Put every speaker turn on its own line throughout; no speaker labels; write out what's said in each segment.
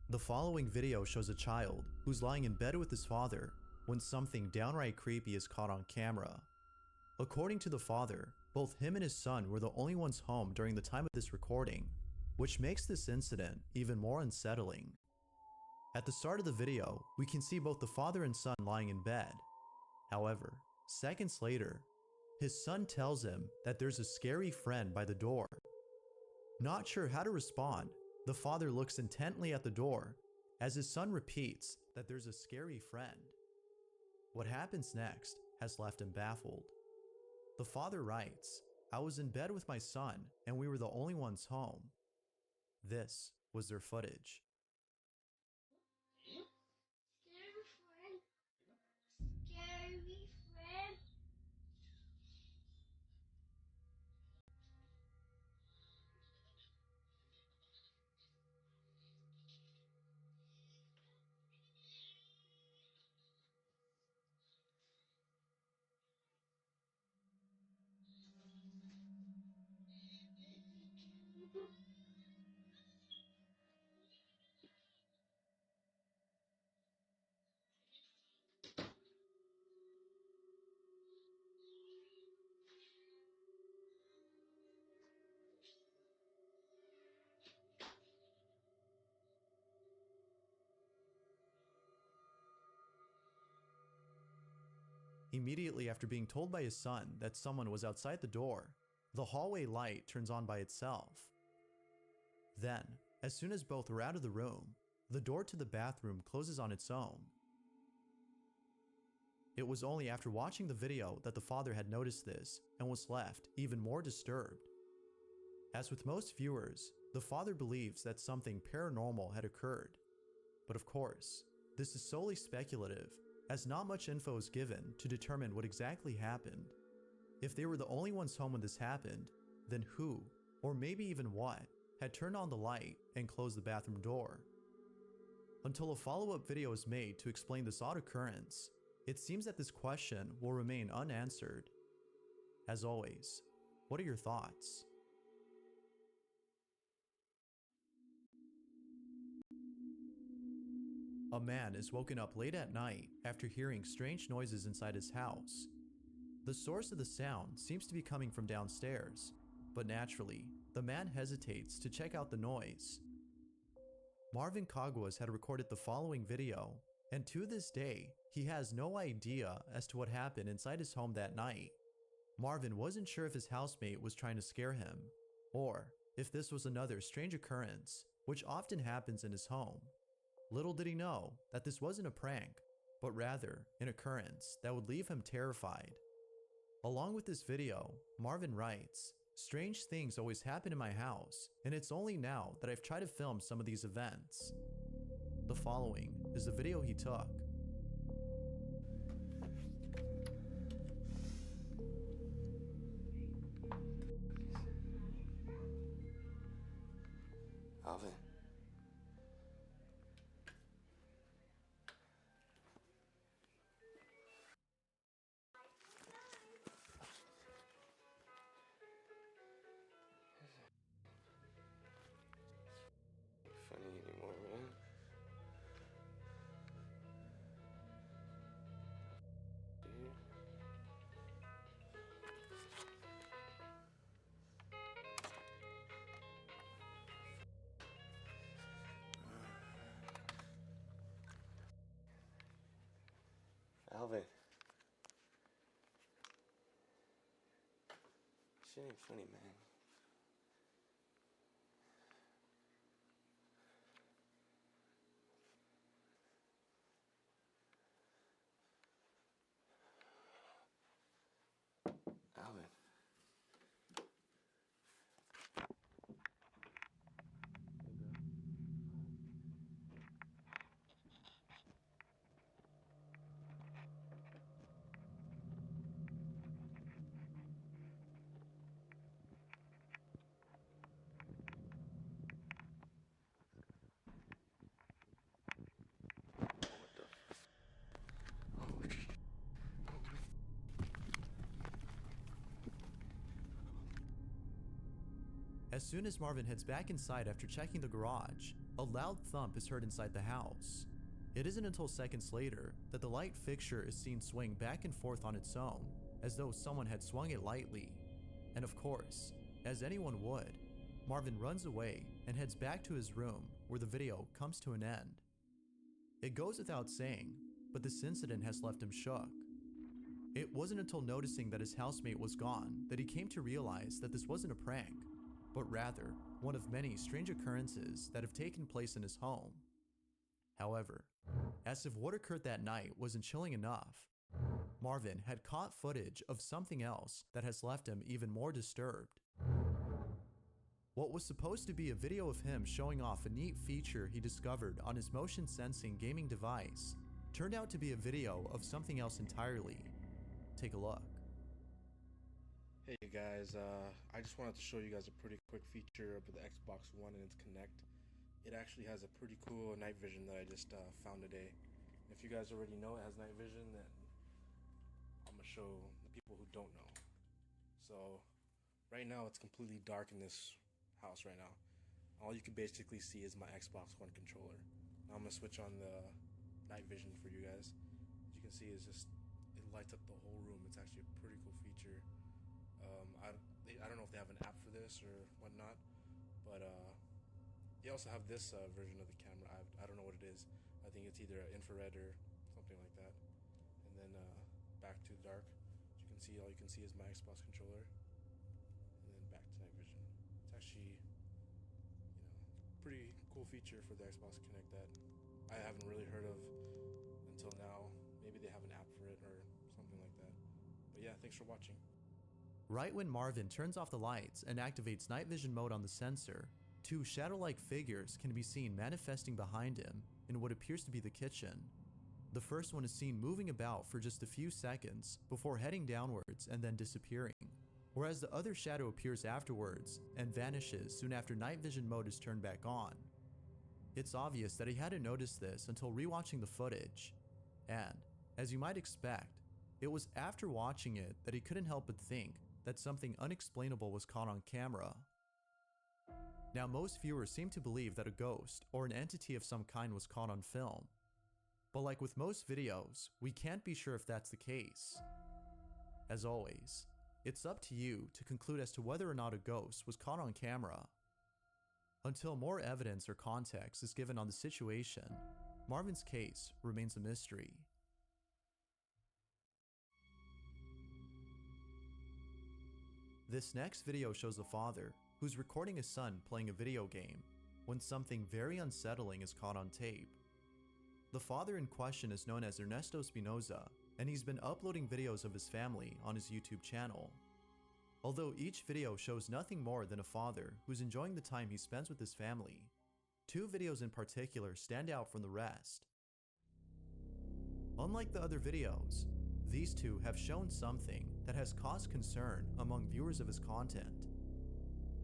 The following video shows a child who's lying in bed with his father when something downright creepy is caught on camera. According to the father, both him and his son were the only ones home during the time of this recording, which makes this incident even more unsettling. At the start of the video, we can see both the father and son lying in bed. However, seconds later, his son tells him that there's a scary friend by the door. Not sure how to respond, the father looks intently at the door as his son repeats that there's a scary friend. What happens next has left him baffled. The father writes, "I was in bed with my son and we were the only ones home." This was their footage.
Scary friend. Scary friend.
Immediately after being told by his son that someone was outside the door, the hallway light turns on by itself. Then, as soon as both are out of the room, the door to the bathroom closes on its own. It was only after watching the video that the father had noticed this and was left even more disturbed. As with most viewers, the father believes that something paranormal had occurred. But of course, this is solely speculative, as not much info is given to determine what exactly happened. If they were the only ones home when this happened, then who, or maybe even what, had turned on the light and closed the bathroom door? Until a follow-up video is made to explain this odd occurrence, it seems that this question will remain unanswered. As always, what are your thoughts? A man is woken up late at night after hearing strange noises inside his house. The source of the sound seems to be coming from downstairs, but naturally, the man hesitates to check out the noise. Marvin Caguas had recorded the following video, and to this day, he has no idea as to what happened inside his home that night. Marvin wasn't sure if his housemate was trying to scare him, or if this was another strange occurrence, which often happens in his home. Little did he know that this wasn't a prank, but rather an occurrence that would leave him terrified. Along with this video, Marvin writes, "Strange things always happen in my house, and it's only now that I've tried to film some of these events." The following is the video he took.
Alvin. Funny anymore, man. Dude. Alvin. Shit ain't funny, man. Alvin.
As soon as Marvin heads back inside after checking the garage, a loud thump is heard inside the house. It isn't until seconds later that the light fixture is seen swing back and forth on its own, as though someone had swung it lightly. And of course, as anyone would, Marvin runs away and heads back to his room where the video comes to an end. It goes without saying, but this incident has left him shook. It wasn't until noticing that his housemate was gone that he came to realize that this wasn't a prank, but rather one of many strange occurrences that have taken place in his home. However, as if what occurred that night wasn't chilling enough, Marvin had caught footage of something else that has left him even more disturbed. What was supposed to be a video of him showing off a neat feature he discovered on his motion sensing gaming device turned out to be a video of something else entirely. Take a look.
Hey guys, I just wanted to show you guys a pretty quick feature of the Xbox One and its Kinect. It actually has a pretty cool night vision that I just found today. If you guys already know it has night vision, then I'm gonna show the people who don't know. So right now it's completely dark in this house right now. All you can basically see is my Xbox One controller. Now I'm gonna switch on the night vision for you guys. As you can see, it lights up the whole room. It's actually a pretty cool feature. I don't know if they have an app for this or whatnot, but they also have this version of the camera. I don't know what it is. I think it's either infrared or something like that. And then back to dark. As you can see, all you can see is my Xbox controller. And then back to night vision. It's actually, pretty cool feature for the Xbox Kinect that I haven't really heard of until now. Maybe they have an app for it or something like that. But yeah, thanks for watching.
Right when Marvin turns off the lights and activates night vision mode on the sensor, two shadow-like figures can be seen manifesting behind him in what appears to be the kitchen. The first one is seen moving about for just a few seconds before heading downwards and then disappearing, whereas the other shadow appears afterwards and vanishes soon after night vision mode is turned back on. It's obvious that he hadn't noticed this until rewatching the footage, and, as you might expect, it was after watching it that he couldn't help but think that something unexplainable was caught on camera. Now, most viewers seem to believe that a ghost or an entity of some kind was caught on film. But like with most videos, we can't be sure if that's the case. As always, it's up to you to conclude as to whether or not a ghost was caught on camera. Until more evidence or context is given on the situation, Marvin's case remains a mystery. This next video shows a father who's recording his son playing a video game when something very unsettling is caught on tape. The father in question is known as Ernesto Espinoza, and he's been uploading videos of his family on his YouTube channel. Although each video shows nothing more than a father who's enjoying the time he spends with his family, two videos in particular stand out from the rest. Unlike the other videos, these two have shown something that has caused concern among viewers of his content.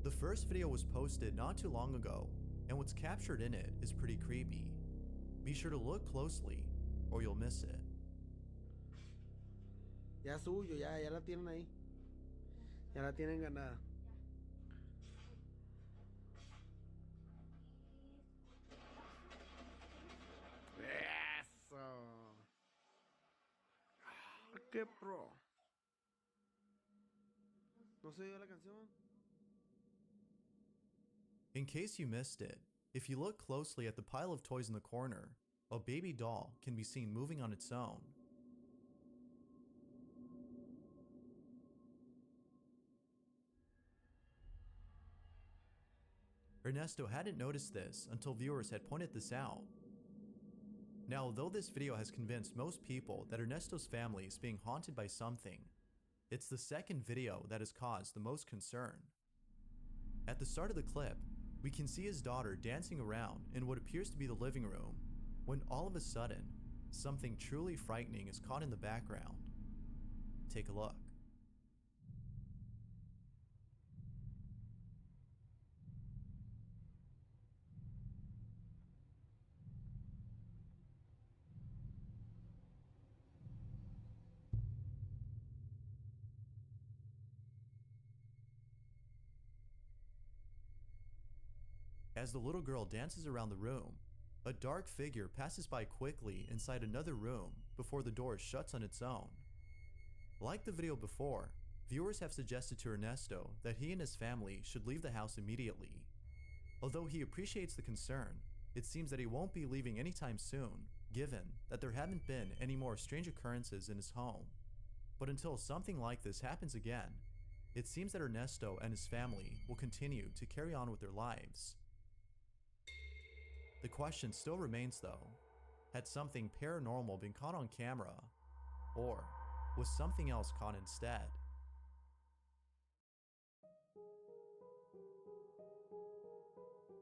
The first video was posted not too long ago, and what's captured in it is pretty creepy. Be sure to look closely, or you'll miss it.
Ya suyo, ya la tienen ahí. Ya la tienen ganada. Eso. Qué pro. ¿No se oyó la canción?
In case you missed it, if you look closely at the pile of toys in the corner, a baby doll can be seen moving on its own. Ernesto hadn't noticed this until viewers had pointed this out. Now, although this video has convinced most people that Ernesto's family is being haunted by something, it's the second video that has caused the most concern. At the start of the clip, we can see his daughter dancing around in what appears to be the living room, when all of a sudden, something truly frightening is caught in the background. Take a look. As the little girl dances around the room, a dark figure passes by quickly inside another room before the door shuts on its own. Like the video before, viewers have suggested to Ernesto that he and his family should leave the house immediately. Although he appreciates the concern, it seems that he won't be leaving anytime soon, given that there haven't been any more strange occurrences in his home. But until something like this happens again, it seems that Ernesto and his family will continue to carry on with their lives. The question still remains though, had something paranormal been caught on camera, or was something else caught instead?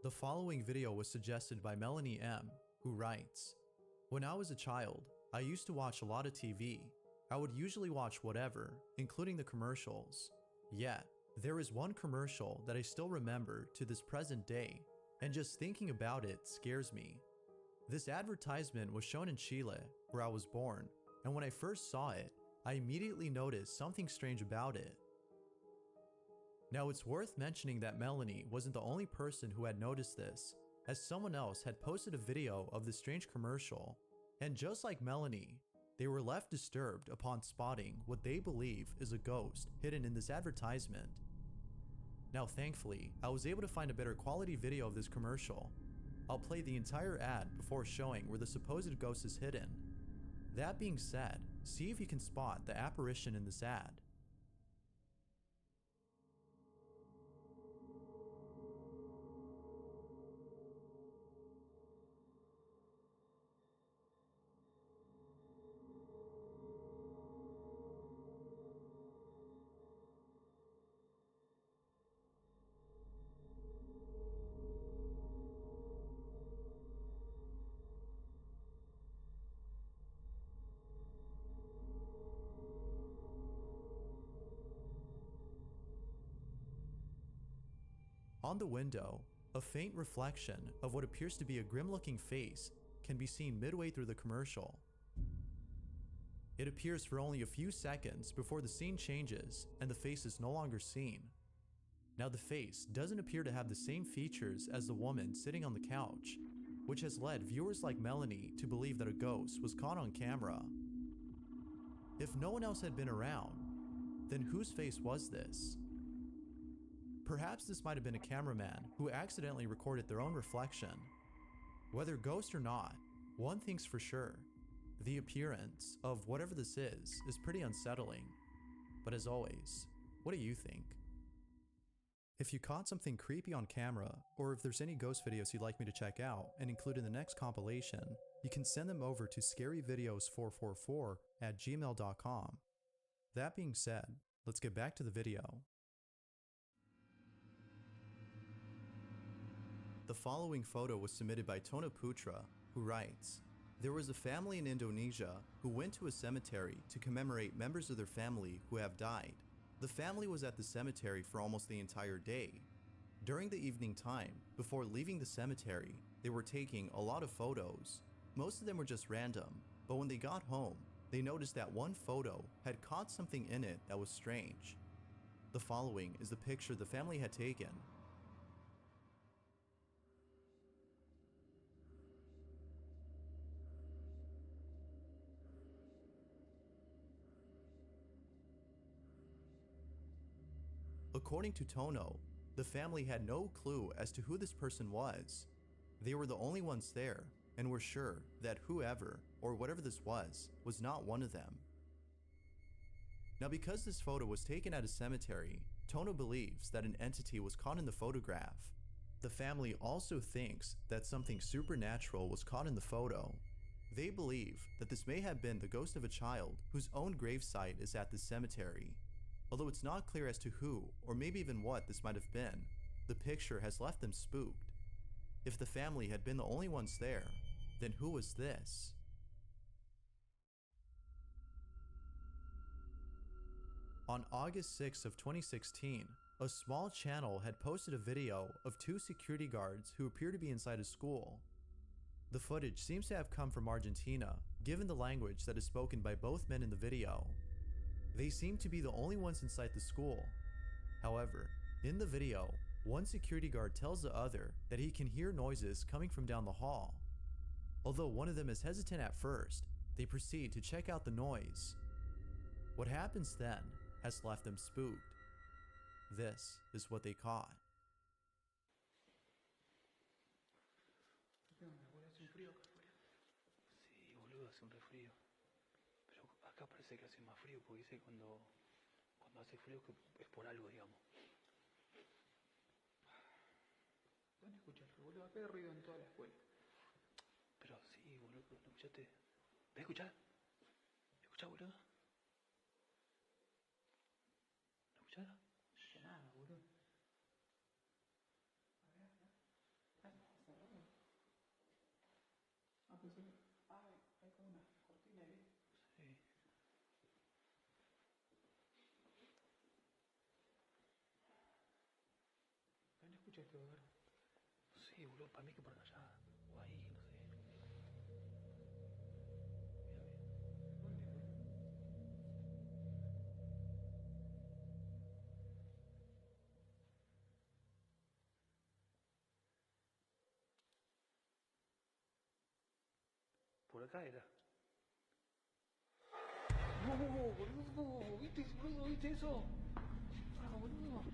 The following video was suggested by Melanie M, who writes, "When I was a child, I used to watch a lot of TV. I would usually watch whatever, including the commercials. Yet, there is one commercial that I still remember to this present day, and just thinking about it scares me. This advertisement was shown in Chile, where I was born, and when I first saw it, I immediately noticed something strange about it." Now it's worth mentioning that Melanie wasn't the only person who had noticed this, as someone else had posted a video of the strange commercial, and just like Melanie, they were left disturbed upon spotting what they believe is a ghost hidden in this advertisement. Now thankfully, I was able to find a better quality video of this commercial. I'll play the entire ad before showing where the supposed ghost is hidden. That being said, see if you can spot the apparition in this ad. On the window, a faint reflection of what appears to be a grim-looking face can be seen midway through the commercial. It appears for only a few seconds before the scene changes and the face is no longer seen. Now the face doesn't appear to have the same features as the woman sitting on the couch, which has led viewers like Melanie to believe that a ghost was caught on camera. If no one else had been around, then whose face was this? Perhaps this might have been a cameraman who accidentally recorded their own reflection. Whether ghost or not, one thing's for sure. The appearance of whatever this is pretty unsettling. But as always, what do you think? If you caught something creepy on camera, or if there's any ghost videos you'd like me to check out and include in the next compilation, you can send them over to scaryvideos444@gmail.com. That being said, let's get back to the video. The following photo was submitted by Tona Putra, who writes, "There was a family in Indonesia who went to a cemetery to commemorate members of their family who have died. The family was at the cemetery for almost the entire day. During the evening time, before leaving the cemetery, they were taking a lot of photos. Most of them were just random, but when they got home, they noticed that one photo had caught something in it that was strange. The following is the picture the family had taken. According to Tono, the family had no clue as to who this person was. They were the only ones there and were sure that whoever or whatever this was not one of them. Now because this photo was taken at a cemetery, Tono believes that an entity was caught in the photograph. The family also thinks that something supernatural was caught in the photo. They believe that this may have been the ghost of a child whose own gravesite is at the cemetery. Although it's not clear as to who, or maybe even what this might have been, the picture has left them spooked. If the family had been the only ones there, then who was this? On August 6 of 2016, a small channel had posted a video of two security guards who appear to be inside a school. The footage seems to have come from Argentina, given the language that is spoken by both men in the video. They seem to be the only ones inside the school. However, in the video, One security guard tells the other that he can hear noises coming from down the hall. Although one of them is hesitant at first, they proceed to check out the noise. What happens then has left them spooked. This is what they caught.
¿Qué onda, boludo? ¿Hace un frío acá afuera? Sí, boludo, hace un refrío. Pero acá parece que hace más frío porque dice cuando hace frío que es por algo, digamos. ¿Dónde escuchaste, boludo? Acá hay ruido en toda la escuela. Pero sí, boludo, ¿no escuchaste? ¿Ves escuchar? ¿Escuchá, boludo? ¿No escuchás? No escuché nada, boludo. A ver, acá. Ah, está cerrado. Ah, pues sí. Ah, hay como una cortina ahí. Sí. ¿Dónde escuchaste, boludo? Sí, boludo, para mí que por allá. O ahí, no sé. Mira, mira. ¿Dónde, boludo? Por acá era. No, boludo, ¿viste, boludo? ¿Viste eso? Ah, boludo.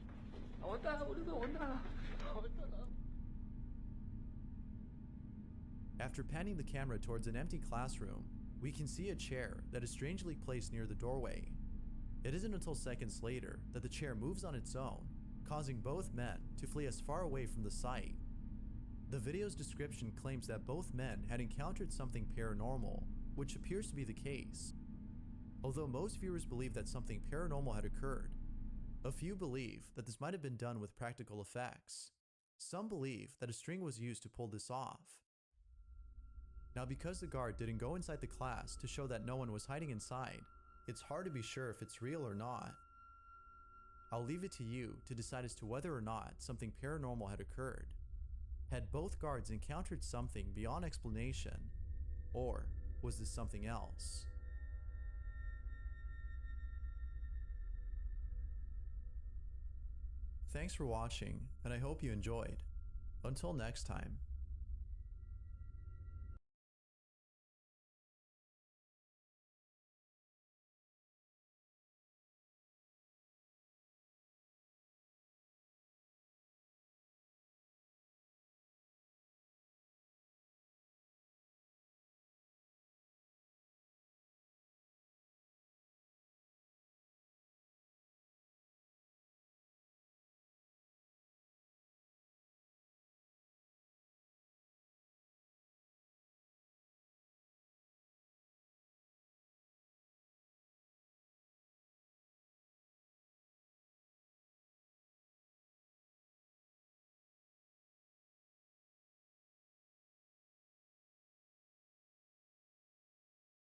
Aguantá, boludo, aguantá. Aguantá.
After panning the camera towards an empty classroom, we can see a chair that is strangely placed near the doorway. It isn't until seconds later that the chair moves on its own, causing both men to flee as far away from the site. The video's description claims that both men had encountered something paranormal, which appears to be the case. Although most viewers believe that something paranormal had occurred, a few believe that this might have been done with practical effects. Some believe that a string was used to pull this off. Now, because the guard didn't go inside the class to show that no one was hiding inside, it's hard to be sure if it's real or not. I'll leave it to you to decide as to whether or not something paranormal had occurred. Had both guards encountered something beyond explanation, or was this something else? Thanks for watching, and I hope you enjoyed. Until next time.